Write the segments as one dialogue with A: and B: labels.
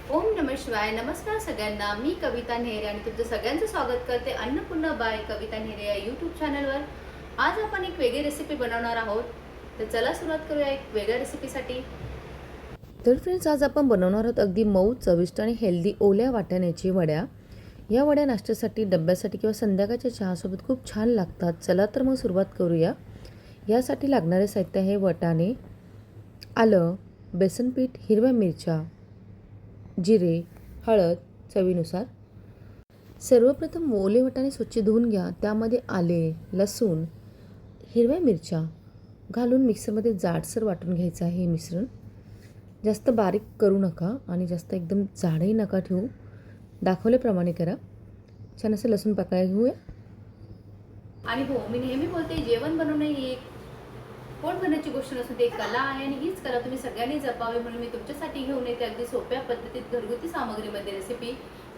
A: ओम नमः शिवाय. नमस्कार सगळ्यांना. मी कविता नेहरे आणि तुमचं सगळ्यांचं स्वागत करते अन्नपूर्णा बाय कविता नेहरे या यूट्यूब चॅनलवर. आज आपण एक वेगळी रेसिपी बनवणार आहोत. तर चला सुरुवात करूया एक वेगळ्या रेसिपीसाठी.
B: तर फ्रेंड्स, आज आपण बनवणार आहोत अगदी मऊ, चविष्ट आणि हेल्दी ओल्या वाटाण्याची वड्या. या वड्या नाश्त्यासाठी, डब्यासाठी किंवा संध्याकाळच्या चहासोबत खूप छान लागतात. चला तर मग सुरुवात करूया. यासाठी लागणारे साहित्य आहे वाटाणे, आलं, बेसन पीठ, हिरव्या मिरच्या, जिरे, हळद चवीनुसार. सर्वप्रथम ओले वाटाणे स्वच्छ धुवून घ्या. त्यामध्ये आले, लसूण, हिरव्या मिरच्या घालून मिक्सरमध्ये जाडसर वाटून घ्यायचं आहे हे मिश्रण. जास्त बारीक करू नका आणि जास्त एकदम जाडही नका ठेवू. दाखवल्याप्रमाणे करा. छान असं लसूण पाकळ्या घेऊया.
A: आणि हो, मी नेहमी बोलते, जेवण बनवणे ही एक पोट भरण्याची गोष्ट नसून ती एक कला आहे आणि हीच कला तुम्ही सगळ्यांनी जपावी म्हणून मी तुमच्यासाठी घेऊन येते अगदी सोप्या पद्धतीत घरगुती सामग्रीमध्ये रेसिपी.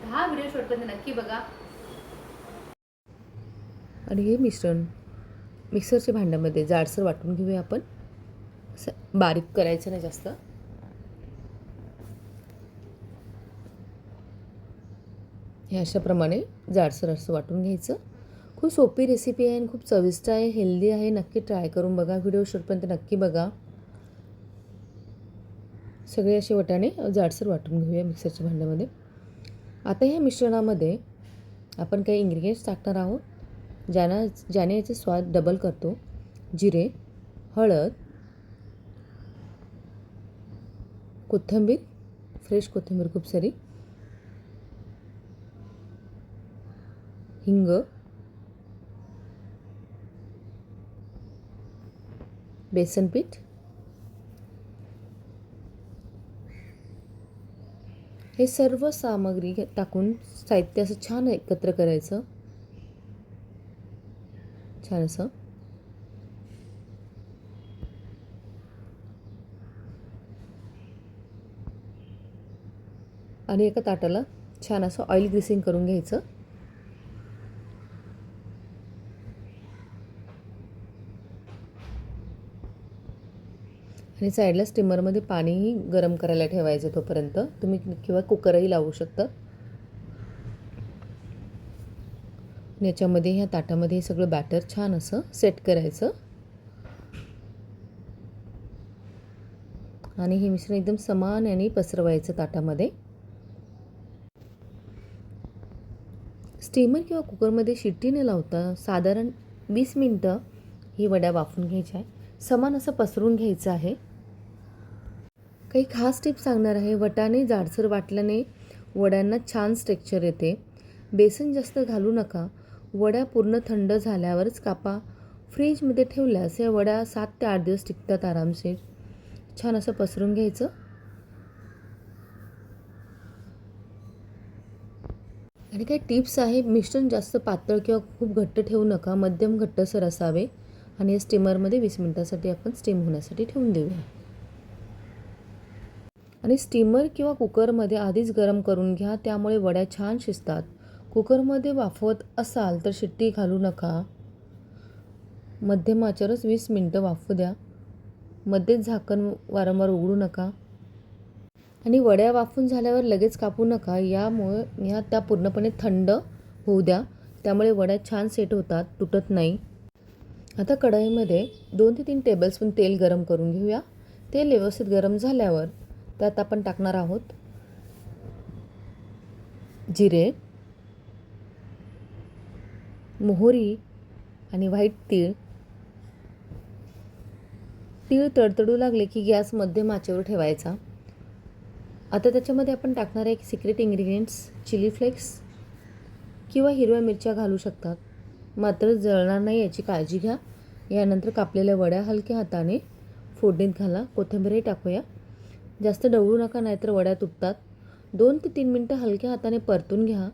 A: हा व्हिडिओ शेवटपर्यंत नक्की बघा.
B: आणि हे मिश्रण मिक्सरच्या भांड्यामध्ये जाडसर वाटून घेऊया आपण. असं बारीक करायचं नाही जास्त. हे अशाप्रमाणे जाडसर असं वाटून घ्यायचं. खूप सोपी रेसिपी आहे आणि खूप चविष्ट आहे, हेल्दी आहे. नक्की ट्राय करून बघा. व्हिडिओ शेवटपर्यंत नक्की बघा. सगळे असे वाटाणे जाडसर वाटून घेऊया मिक्सरच्या भांड्यामध्ये. आता ह्या मिश्रणामध्ये आपण काही इन्ग्रेडियंट्स टाकणार आहोत ज्याने याचे स्वाद डबल करतो. जिरे, हळद, कोथिंबीर, फ्रेश कोथिंबीर खूप सारी, हिंग, बेसन पीठ. हे सर्व सामग्री टाकून साहित्य असं छान एकत्र करायचं. छान असं. आणि एका ताटाला छान असं ऑइल ग्रीसिंग करून घ्यायचं. आणि साईडला स्टीमरमध्ये पाणीही गरम करायला ठेवायचं. तोपर्यंत तुम्ही किंवा कुकरही लावू शकता. याच्यामध्ये ह्या ताटामध्ये हे सगळं बॅटर छान असं सेट करायचं. आणि हे मिश्रण एकदम समान याने पसरवायचं ताटामध्ये. स्टीमर किंवा कुकरमध्ये शिट्टी न लावता साधारण 20 मिनटं ही वड्या वाफून घ्यायच्या आहे. समान असं पसरून घ्यायचं आहे. काही खास टिप्स सांगणार आहे. वाटाणे जाडसर वाटल्याने वड्यांना छान स्ट्रेक्चर येते. बेसन जास्त घालू नका. वड्या पूर्ण थंड झाल्यावरच कापा. फ्रीजमध्ये ठेवल्यास या वड्या 7 ते 8 दिवस टिकतात आरामशीर. छान असं पसरून घ्यायचं. आणि काही टिप्स आहे. मिश्रण जास्त पातळ किंवा खूप घट्ट ठेवू नका. मध्यम घट्टसर असावे. आणि या स्टीमरमध्ये 20 मिनटासाठी आपण स्टीम होण्यासाठी ठेवून देऊया. आणि स्टीमर किंवा कुकरमध्ये आधीच गरम करून घ्या. त्यामुळे वड्या छान शिजतात. कुकरमध्ये वाफवत असाल तर शिट्टी घालू नका. मध्यम आचेवरच 20 मिनटं वाफू द्या. मध्येच झाकण वारंवार उघडू नका. आणि वड्या वाफून झाल्यावर लगेच कापू नका. यामुळे त्या पूर्णपणे थंड होऊ द्या. त्यामुळे वड्या छान सेट होतात, तुटत नाही. आता कढईमध्ये 2 ते 3 टेबलस्पून तेल गरम करून घेऊया. तेल व्यवस्थित गरम झाल्यावर त्यात आपण टाकणार आहोत जिरे, मोहरी आणि व्हाईट तीळ. तीळ तडतडू लागले की गॅस मध्यम आचेवर ठेवायचा. आता त्याच्यामध्ये आपण टाकणार आहे एक सिक्रेट इन्ग्रेडियंट्स, चिली फ्लेक्स किंवा हिरव्या मिरच्या घालू शकतात. मात्र जळणार नाही याची काळजी घ्या. यानंतर कापलेल्या वड्या हलक्या हाताने फोडणीत घाला. कोथिंबीरही टाकूया. जास्त ढवळू नका, नाहीतर वड्या तुटतात. 2 ते 3 मिनटं हलक्या हाताने परतून घ्या.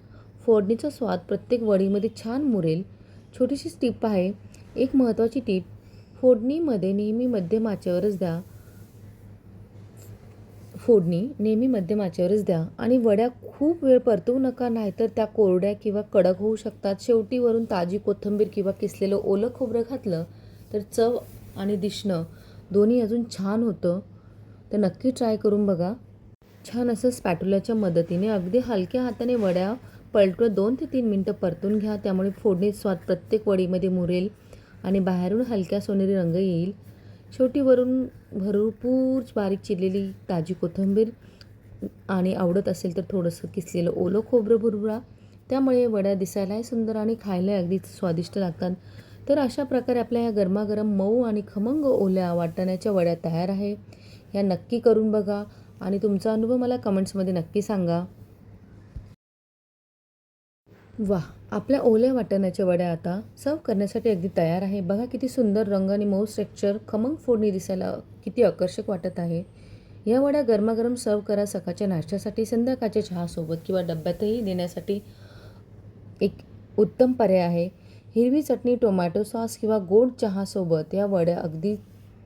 B: फोडणीचा स्वाद प्रत्येक वडीमध्ये छान मुरेल. छोटीशी टिप आहे. एक महत्त्वाची टिप, फोडणी नेहमी मध्यम आचेवरच द्या आणि वड्या खूप वेळ परतवू नका, नाहीतर त्या कोरड्या किंवा कडक होऊ शकतात. शेवटी वरून ताजी कोथिंबीर किंवा किसलेलं ओलं खोबरं घातलं तर चव आणि दिसणं दोन्ही अजून छान होतं. तर नक्की ट्राय करून बघा. छान असं स्पॅटुलाच्या मदतीने अगदी हलक्या हाताने वड्या पलटवत 2 ते 3 मिनटं परतून घ्या. त्यामुळे फोडणीत स्वाद प्रत्येक वडीमध्ये मुरेल आणि बाहेरून हलक्या सोनेरी रंग येईल. शेवटी वरून भरपूर बारीक चिरलेली ताजी कोथिंबीर आणि आवडत असेल तर थोडंसं किसलेलं ओलं खोबरं भुरभुरा. त्यामुळे वड्या दिसायलाही सुंदर आणि खायला अगदी स्वादिष्ट लागतात. तर अशा प्रकारे आपल्या ह्या गरमागरम मऊ आणि खमंग ओल्या वाटाण्याच्या वड्या तयार आहे. ह्या नक्की करून बघा आणि तुमचा अनुभव मला कमेंट्समध्ये नक्की सांगा. वाह! आपल्या ओल्या वाटाण्याच्या वड्या आता सर्व्ह करण्यासाठी अगदी तयार आहे. बघा किती सुंदर रंग आणि मऊ टेक्स्चर, खमंग फोडणी दिसायला किती आकर्षक वाटत आहे. या वड्या गरमागरम सर्व्ह करा. सकाळच्या नाश्त्यासाठी, संध्याकाळच्या चहासोबत किंवा डब्यातही देण्यासाठी एक उत्तम पर्याय आहे. हिरवी चटणी, टोमॅटो सॉस किंवा गोड चहासोबत या वड्या अगदी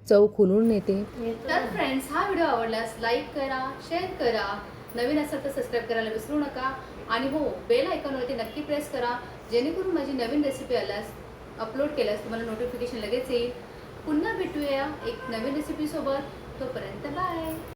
B: चव खुलून येते.
A: तर फ्रेंड्स, हा व्हिडिओ आवडल्यास लाईक करा, शेअर करा, नवीन असेल तर सबस्क्राईब करायला विसरू नका आणि हो, बेल आयकॉनवरती नक्की प्रेस करा, जेणेकरून माझी नवीन रेसिपी आल्यास अपलोड केल्यास तुम्हाला नोटिफिकेशन लगेच येईल. पुन्हा भेटूया एक नवीन रेसिपीसोबत. तोपर्यंत बाय.